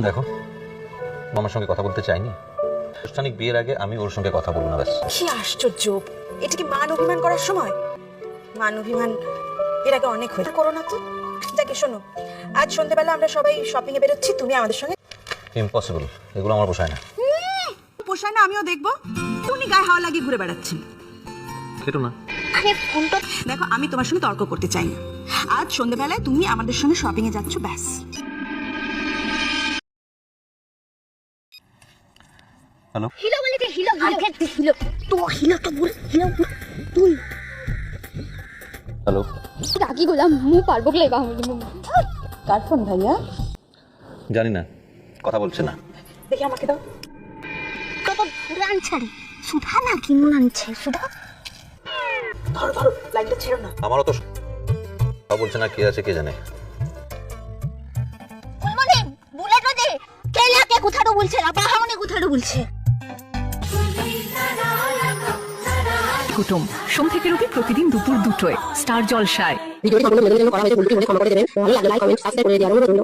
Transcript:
দেখো, মামার সঙ্গে কথা বলতে চাইনি। আনুষ্ঠানিক বিয়ের আগে আমি ওর সঙ্গে কথা বলবো না, ব্যাস। কি আশ্চর্য, এটা কি মান অভিমান করার সময়? মান অভিমান এর আগে অনেক হয়েছে, করো না তো। যাকে শোনো, আজ সন্ধ্যাবেলা আমরা সবাই শপিং এ বেরোচ্ছি, তুমি আমাদের সঙ্গে। ইম্পসিবল, এগুলো আমার পোষায় না। পোষায় না আমিও দেখবো। উনি গায়ে হাওয়া লাগিয়ে ঘুরে বেড়াচ্ছেন। কেটো না। আরে ফোনটা দেখো, আমি তোমার সঙ্গে তর্ক করতে চাই না। আজ সন্ধ্যাবেলায় তুমি আমাদের সঙ্গে শপিং এ যাচ্ছ, ব্যাস। হ্যালো, হিলো বলে যে হিলো হিলো তো হিলোটা বল হিলো তুই হ্যালো। রাগি গোলাম মু পারবো গলে কার ফোন ভাইয়া? জানি না, কথা বলছে না। দেখি আমাকে দাও। কত পুরান ছাড়ি সুধা না কি মন আনছে সুধা ধরো ধরো, লাইনটা ছেড়ো না। আমারও তো কথা বলছে না, কে আছে কে জানে। মানে বুলেট দে কেলাকে কোথাও বলছে না বাহামনে কোথাও বলছে। কুটুম সোম থেকে রবি প্রতিদিন দুপুর 2টোয় স্টার জলসায়। ভিডিওটি সম্পূর্ণ বিনোদনের জন্য করা হয়েছে। ভুলটি হলে ক্ষমা করে দেবেন। ভালো লাগলে লাইক কমেন্ট সাবস্ক্রাইব করে দিয়ে অনুরোধ রইল।